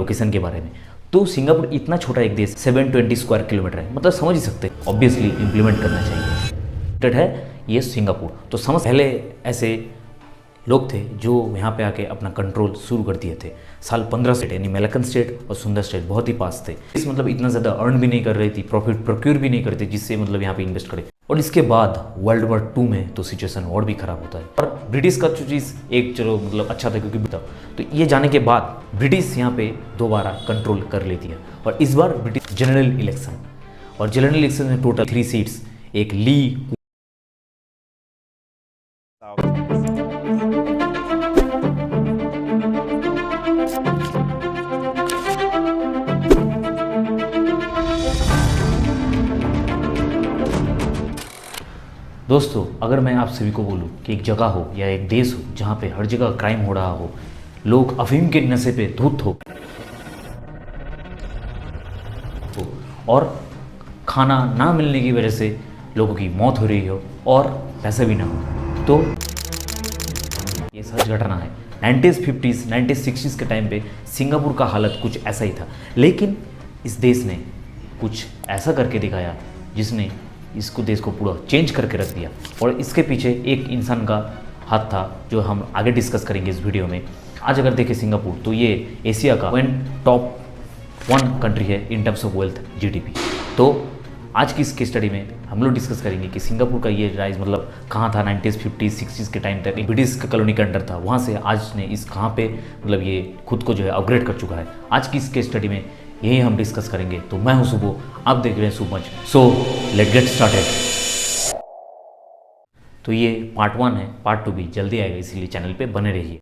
Location के बारे में। तो सिंगापुर इतना छोटा एक देश 720 स्क्वायर किलोमीटर है, मतलब समझ ही सकते हैं, ऑब्वियसली इम्प्लीमेंट करना चाहिए है ये सिंगापुर। तो समझ पहले ऐसे लोग थे जो यहाँ पे आके अपना कंट्रोल शुरू कर दिए थे। साल 15 स्टेट यानी मेलकन स्टेट और सुंदर स्टेट बहुत ही पास थे। इस मतलब इतना ज़्यादा अर्न भी नहीं कर रही थी, प्रॉफिट प्रोक्योर भी नहीं करते जिससे मतलब यहाँ पे इन्वेस्ट करे। और इसके बाद वर्ल्ड वॉर 2 में तो सिचुएशन और भी खराब होता है। और ब्रिटिश का जो चीज़ एक चलो मतलब अच्छा था क्योंकि तो ये जाने के बाद ब्रिटिश यहाँ पे दोबारा कंट्रोल कर लेती है। और इस बार ब्रिटिश जनरल इलेक्शन, और जनरल इलेक्शन में टोटल 3 सीट्स, एक ली दोस्तों, अगर मैं आप सभी को बोलूं कि एक जगह हो या एक देश हो जहां पे हर जगह क्राइम हो रहा हो, लोग अफीम के नशे पे धुत हो और खाना ना मिलने की वजह से लोगों की मौत हो रही हो और पैसा भी ना हो, तो ये सच घटना है। 90s 50s 90s 60s के टाइम पे सिंगापुर का हालत कुछ ऐसा ही था, लेकिन इस देश ने कुछ ऐसा करके दिखाया जिसने इसको देश को पूरा चेंज करके रख दिया। और इसके पीछे एक इंसान का हाथ था जो हम आगे डिस्कस करेंगे इस वीडियो में। आज अगर देखें सिंगापुर तो ये एशिया का टॉप 1 कंट्री है in terms of wealth GDP. तो आज की इस केस स्टडी में हम लोग डिस्कस करेंगे कि सिंगापुर का ये राइज मतलब कहाँ था 90s 50s 60s के टाइम तक ब्रिटिश का कॉलोनी के अंडर था, वहाँ से आज ने इस कहाँ पे मतलब ये खुद को जो है अपग्रेड कर चुका है। आज की इस केस स्टडी में यही हम डिस्कस करेंगे। तो मैं हूं सुबो, आप देख रहे हैं सुबमच। So let get started. तो ये पार्ट 1 है, पार्ट 2 भी जल्दी आएगा, इसीलिए चैनल पे बने रहिए।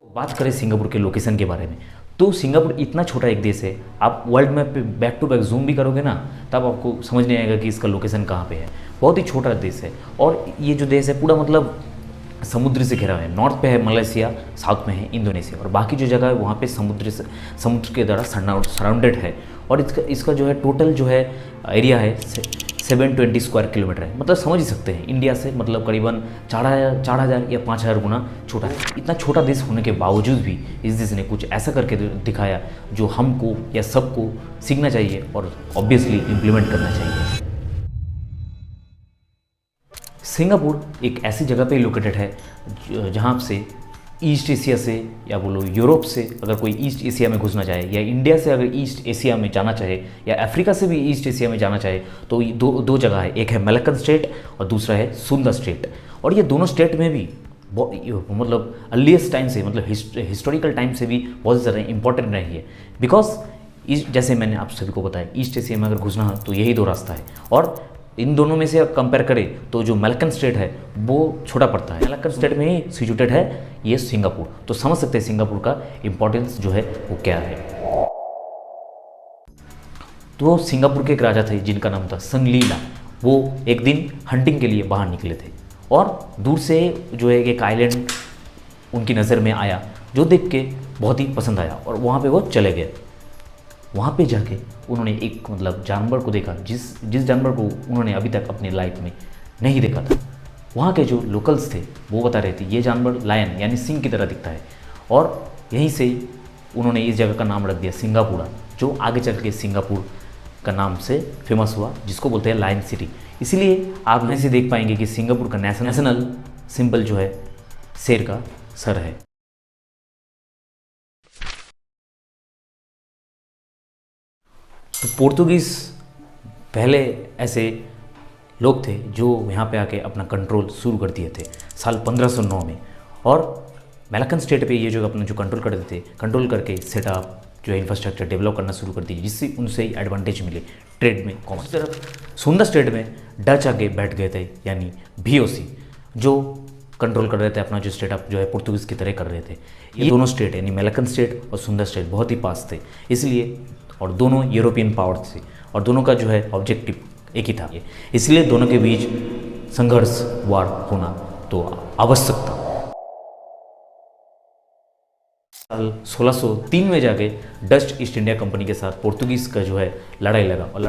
बात करें सिंगापुर के लोकेशन के बारे में, तो सिंगापुर इतना छोटा एक देश है, आप वर्ल्ड मैप पे बैक टू बैक जूम भी करोगे ना तब आपको समझ नहीं आएगा कि इसका लोकेशन कहाँ पे है। बहुत ही छोटा देश है और ये जो देश है पूरा मतलब समुद्र से घिरा हुआ है। नॉर्थ पे है मलेशिया, साउथ में है इंडोनेशिया और बाकी जो जगह है वहाँ पे समुद्र के द्वारा सराउंडेड है। और इसका जो है टोटल जो है एरिया है 720 स्क्वायर किलोमीटर है, मतलब समझ ही सकते हैं इंडिया से मतलब करीबन 4000 या 5000 गुना छोटा है। इतना छोटा देश होने के बावजूद भी इस देश ने कुछ ऐसा करके दिखाया जो हमको या सबको सीखना चाहिए और ऑब्वियसली इम्प्लीमेंट करना चाहिए। सिंगापुर एक ऐसी जगह पे लोकेटेड है जहाँ से ईस्ट एशिया से या बोलो यूरोप से अगर कोई ईस्ट एशिया में घुसना चाहे या इंडिया से अगर ईस्ट एशिया में जाना चाहे या अफ्रीका से भी ईस्ट एशिया में जाना चाहे तो दो जगह है, एक है मेलकन स्टेट और दूसरा है सुंदर स्टेट। और ये दोनों स्टेट में भी मतलब अर्लीस्ट टाइम से मतलब हिस्टोरिकल टाइम से भी बहुत ज़्यादा इंपॉर्टेंट रही है। बिकॉज जैसे मैंने आप सभी को बताया ईस्ट एशिया में अगर घुसना हो तो यही 2 रास्ता है। और इन दोनों में से कंपेयर करें तो जो मेलकन स्टेट है वो छोटा पड़ता है, मेलकन स्टेट में ही सिचुएटेड है ये सिंगापुर। तो समझ सकते हैं सिंगापुर का इंपॉर्टेंस जो है वो क्या है। तो सिंगापुर के एक राजा थे जिनका नाम था संगलीला। वो एक दिन हंटिंग के लिए बाहर निकले थे और दूर से जो है एक आइलैंड उनकी नज़र में आया जो देख के बहुत ही पसंद आया और वहाँ पे वो चले गए। वहाँ पे जाके उन्होंने एक मतलब जानवर को देखा जिस जानवर को उन्होंने अभी तक अपनी लाइफ में नहीं देखा था। वहाँ के जो लोकल्स थे वो बता रहे थे ये जानवर लायन यानी सिंह की तरह दिखता है। और यहीं से उन्होंने इस जगह का नाम रख दिया सिंगापुरा, जो आगे चल के सिंगापुर का नाम से फेमस हुआ, जिसको बोलते हैं लायन सिटी। इसीलिए आप यहाँ से देख पाएंगे कि सिंगापुर का नेशनल सिंबल जो है शेर का सर है। तो पोर्तुगीज़ पहले ऐसे लोग थे जो यहाँ पे आके अपना कंट्रोल शुरू कर दिए थे साल 1509 में। और मेलकन स्टेट पे ये जो अपना जो कंट्रोल करते थे, कंट्रोल करके सेटअप जो है इंफ्रास्ट्रक्चर डेवलप करना शुरू कर दिए जिससे उनसे एडवांटेज मिले ट्रेड में, कॉमर्स। तरफ सुंदर स्टेट में डच आगे बैठ गए थे यानी VOC जो कंट्रोल कर रहे थे अपना जो स्टेटअप जो है पोर्तुगीज़ की तरह कर रहे थे। ये दोनों स्टेट यानी मेलकन स्टेट और सुंदर स्टेट बहुत ही पास थे इसलिए, और दोनों यूरोपियन पावर थे और दोनों का जो है ऑब्जेक्टिव एक ही था, इसलिए दोनों के बीच संघर्ष वार होना तो आवश्यक था। साल 1603 में जाके डच ईस्ट इंडिया कंपनी के साथ पोर्तुगीज़ का जो है लड़ाई लगा और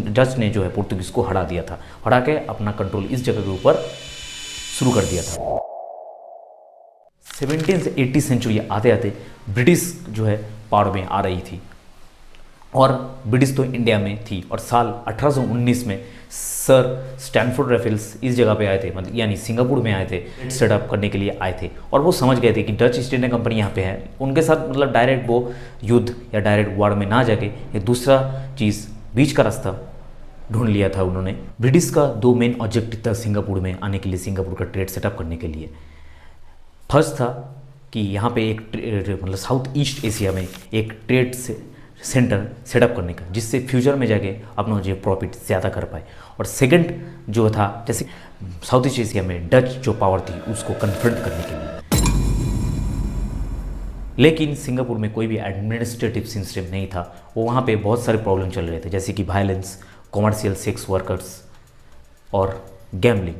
डच ने जो है पोर्तुगीज़ को हरा दिया था, हरा के अपना कंट्रोल इस जगह के ऊपर शुरू कर दिया था। 1780 सेंचुरी आते आते ब्रिटिश जो है पावर में आ रही थी, और ब्रिटिश तो इंडिया में थी। और साल 1819 में सर स्टैनफोर्ड रेफल्स इस जगह पे आए थे, मतलब यानी सिंगापुर में आए थे, सेटअप करने के लिए आए थे। और वो समझ गए थे कि डच ईस्ट इंडिया कंपनी यहाँ पे है, उनके साथ मतलब डायरेक्ट वो युद्ध या डायरेक्ट वार में ना जाके ये दूसरा चीज़ बीच का रास्ता ढूंढ लिया था उन्होंने। ब्रिटिश का दो मेन ऑब्जेक्टिव था सिंगापुर में आने के लिए, सिंगापुर का ट्रेड सेटअप करने के लिए। फर्स्ट था कि यहाँ पे एक मतलब साउथ ईस्ट एशिया में एक ट्रेड सेंटर सेटअप करने का, जिससे फ्यूचर में जाके अपना जो प्रॉफिट ज़्यादा कर पाए। और सेकंड जो था, जैसे साउथ ईस्ट एशिया में डच जो पावर थी उसको कन्फ्रंट करने के लिए। लेकिन सिंगापुर में कोई भी एडमिनिस्ट्रेटिव सिस्टम नहीं था, वो वहाँ पे बहुत सारे प्रॉब्लम चल रहे थे, जैसे कि वायलेंस, कॉमर्शियल सेक्स वर्कर्स और गैम्बलिंग।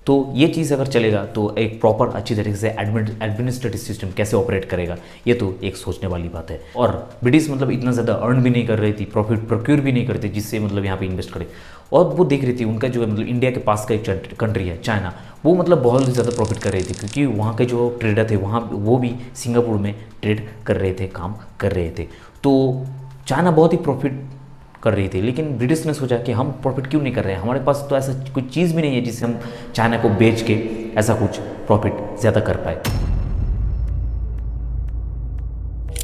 तो ये चीज़ अगर चलेगा तो एक प्रॉपर अच्छी तरीके से एडमिनिस्ट्रेटिव सिस्टम कैसे ऑपरेट करेगा, ये तो एक सोचने वाली बात है। और ब्रिटिश मतलब इतना ज़्यादा अर्न भी नहीं कर रही थी, प्रॉफिट प्रोक्योर भी नहीं करती जिससे मतलब यहाँ पे इन्वेस्ट करे। और वो देख रही थी उनका जो है मतलब इंडिया के पास का एक कंट्री है चाइना, वो मतलब बहुत ज़्यादा प्रॉफिट कर रही थी, क्योंकि वहाँ के जो ट्रेडर थे वहाँ वो भी सिंगापुर में ट्रेड कर रहे थे, काम कर रहे थे। तो चाइना बहुत ही प्रॉफिट कर रही थी, लेकिन ब्रिटिश ने सोचा कि हम प्रॉफिट क्यों नहीं कर रहे हैं, हमारे पास तो ऐसा कुछ चीज़ भी नहीं है जिससे हम चाइना को बेच के ऐसा कुछ प्रॉफिट ज़्यादा कर पाए।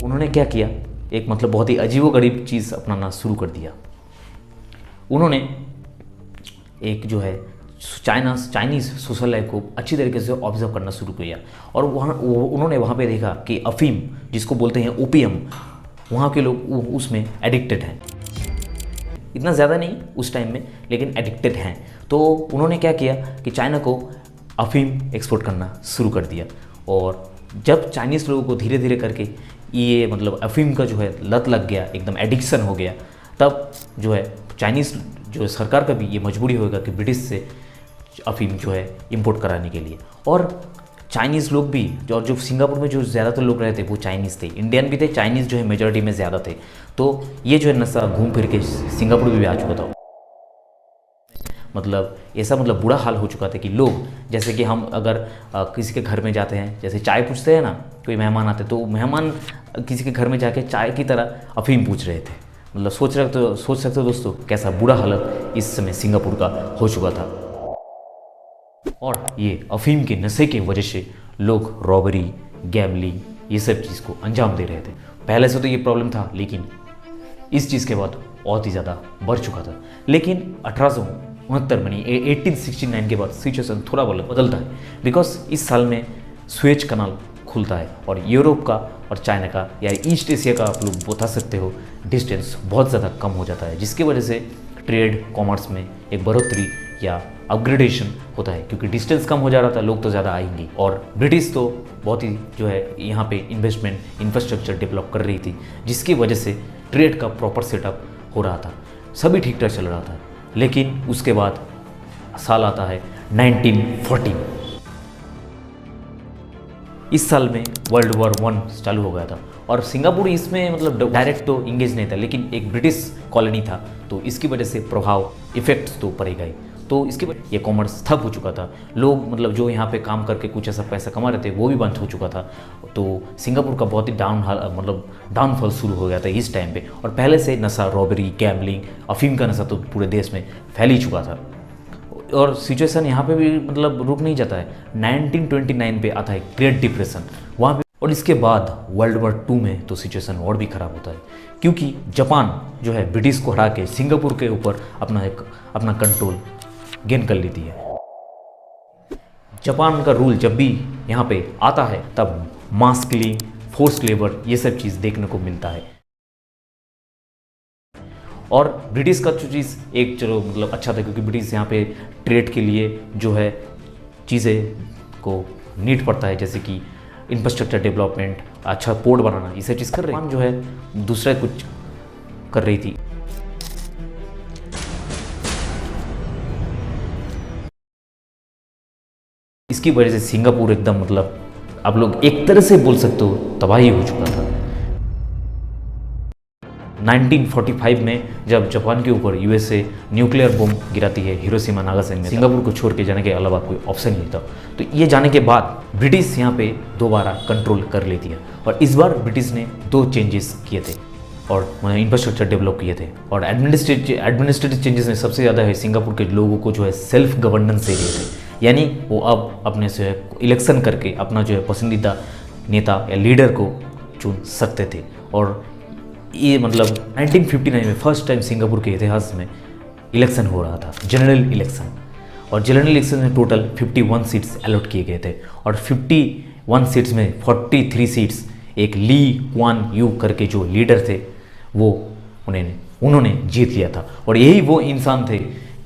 उन्होंने क्या किया, एक मतलब बहुत ही अजीबोगरीब चीज़ अपनाना शुरू कर दिया। उन्होंने एक जो है चाइनीज़ सोशल लाइफ को अच्छी तरीके से ऑब्जर्व करना शुरू किया, और उन्होंने वहाँ पे देखा कि अफीम जिसको बोलते हैं ओपियम, वहाँ के लोग उसमें एडिक्टेड हैं, इतना ज़्यादा नहीं उस टाइम में, लेकिन एडिक्टेड हैं। तो उन्होंने क्या किया कि चाइना को अफीम एक्सपोर्ट करना शुरू कर दिया। और जब चाइनीज़ लोगों को धीरे धीरे करके ये मतलब अफीम का जो है लत लग गया, एकदम एडिक्शन हो गया, तब जो है चाइनीज़ जो सरकार का भी ये मजबूरी होगा कि ब्रिटिश से अफीम जो है इंपोर्ट कराने के लिए। और चाइनीज़ लोग भी जो सिंगापुर में जो ज़्यादातर लोग रहे थे वो चाइनीज़ थे, इंडियन भी थे, चाइनीज़ जो है मेजॉरिटी में ज़्यादा थे। तो ये जो है नशा घूम फिर के सिंगापुर में भी आ चुका था। मतलब ऐसा मतलब बुरा हाल हो चुका था कि लोग, जैसे कि हम अगर किसी के घर में जाते हैं, जैसे चाय पूछते हैं ना, कोई मेहमान आते तो मेहमान किसी के घर में जाके चाय की तरह अफीम पूछ रहे थे। मतलब सोच सकते हो दोस्तों कैसा बुरा हालत इस समय सिंगापुर का हो चुका था। और ये अफीम के नशे की वजह से लोग रॉबरी, गैम्बलिंग ये सब चीज़ को अंजाम दे रहे थे। पहले से तो ये प्रॉब्लम था, लेकिन इस चीज़ के बाद बहुत ही ज़्यादा बढ़ चुका था। लेकिन 1869 में 1869 के बाद सिचुएशन थोड़ा बदलता है, बिकॉज इस साल में सुएज कनाल खुलता है और यूरोप का और चाइना का या ईस्ट एशिया का आप लोग बता सकते हो डिस्टेंस बहुत ज़्यादा कम हो जाता है, जिसकी वजह से ट्रेड कॉमर्स में एक बढ़ोतरी या अपग्रेडेशन होता है, क्योंकि डिस्टेंस कम हो जा रहा था, लोग तो ज़्यादा आएंगे। और ब्रिटिश तो बहुत ही जो है यहाँ पे इन्वेस्टमेंट इंफ्रास्ट्रक्चर डेवलप कर रही थी, जिसकी वजह से ट्रेड का प्रॉपर सेटअप हो रहा था, सभी ठीक ठाक चल रहा था। लेकिन उसके बाद साल आता है 1914। इस साल में वर्ल्ड वॉर 1 चालू हो गया था, और सिंगापुर इसमें मतलब डायरेक्ट तो इंगेज नहीं था, लेकिन एक ब्रिटिश कॉलोनी था, तो इसकी वजह से प्रभाव इफेक्ट्स तो पड़ेगा ही। तो इसके बाद ये कॉमर्स ठप हो चुका था, लोग मतलब जो यहाँ पे काम करके कुछ ऐसा पैसा कमा रहे थे वो भी बंद हो चुका था। तो सिंगापुर का बहुत ही डाउनफॉल शुरू हो गया था इस टाइम पे। और पहले से नशा, रॉबरी, गैम्बलिंग, अफीम का नशा तो पूरे देश में फैल ही चुका था, और सिचुएशन यहाँ पे भी मतलब रुक नहीं जाता है। 1929 पे आता है ग्रेट डिप्रेशन वहाँ पे, और इसके बाद वर्ल्ड वॉर 2 में तो सिचुएशन और भी ख़राब होता है, क्योंकि जापान जो है ब्रिटिश को हरा के सिंगापुर के ऊपर अपना कंट्रोल गेन कर लेती है। जापान का रूल जब भी यहाँ पे आता है तब मास किलिंग, फोर्स्ड लेबर ये सब चीज़ देखने को मिलता है। और ब्रिटिश का जो चीज़ एक चलो मतलब अच्छा था, क्योंकि ब्रिटिश यहाँ पे ट्रेड के लिए जो है चीज़ें को नीड पड़ता है, जैसे कि इंफ्रास्ट्रक्चर डेवलपमेंट, अच्छा पोर्ट बनाना, ये सब चीज़ कर रही है। जो है दूसरा कुछ कर रही थी। इसकी वजह से सिंगापुर एकदम मतलब आप लोग एक तरह से बोल सकते हो तबाही हो चुका था। 1945 में जब जापान के ऊपर यूएसए न्यूक्लियर बम गिराती है हिरोशिमा नागासाकी में, सिंगापुर को छोड़ के जाने के अलावा कोई ऑप्शन नहीं था। तो ये जाने के बाद ब्रिटिश यहाँ पे दोबारा कंट्रोल कर लेती है और इस बार ब्रिटिश ने 2 चेंजेस किए थे और उन्हें इंफ्रास्ट्रक्चर डेवलप किए थे। और एडमिनिस्ट्रेटिव चेंजेस में सबसे ज़्यादा है सिंगापुर के लोगों को जो है सेल्फ गवर्नेंस दे दिए थे, यानी वो अब अपने से इलेक्शन करके अपना जो है पसंदीदा नेता या लीडर को चुन सकते थे। और ये मतलब 1959 में फर्स्ट टाइम सिंगापुर के इतिहास में इलेक्शन हो रहा था, जनरल इलेक्शन। और जनरल इलेक्शन में टोटल 51 सीट्स अलॉट किए गए थे और 51 सीट्स में 43 सीट्स एक ली क्वान यू करके जो लीडर थे वो उन्होंने जीत लिया था। और यही वो इंसान थे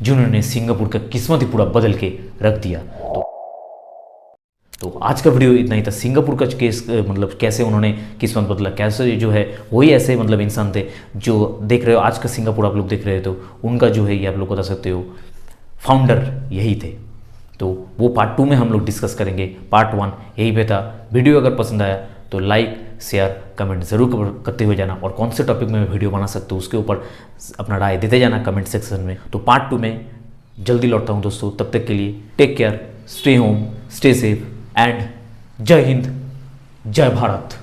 जिन्होंने सिंगापुर का किस्मत ही पूरा बदल के रख दिया। तो आज का वीडियो इतना ही था। सिंगापुर का केस मतलब कैसे उन्होंने किस्मत बदला, कैसे जो है वही ऐसे मतलब इंसान थे जो देख रहे हो आज का सिंगापुर आप लोग देख रहे हो, तो उनका जो है ये आप लोग बता सकते हो फाउंडर यही थे। तो वो पार्ट 2 में हम लोग डिस्कस करेंगे, पार्ट 1 यही पे था। वीडियो अगर पसंद आया तो लाइक शेयर कमेंट ज़रूर करते हुए जाना और कौन से टॉपिक में मैं वीडियो बना सकता हूँ उसके ऊपर अपना राय देते जाना कमेंट सेक्शन में। तो पार्ट 2 में जल्दी लौटता हूँ दोस्तों, तब तक के लिए take care, stay home, stay safe and जय हिंद, जय भारत।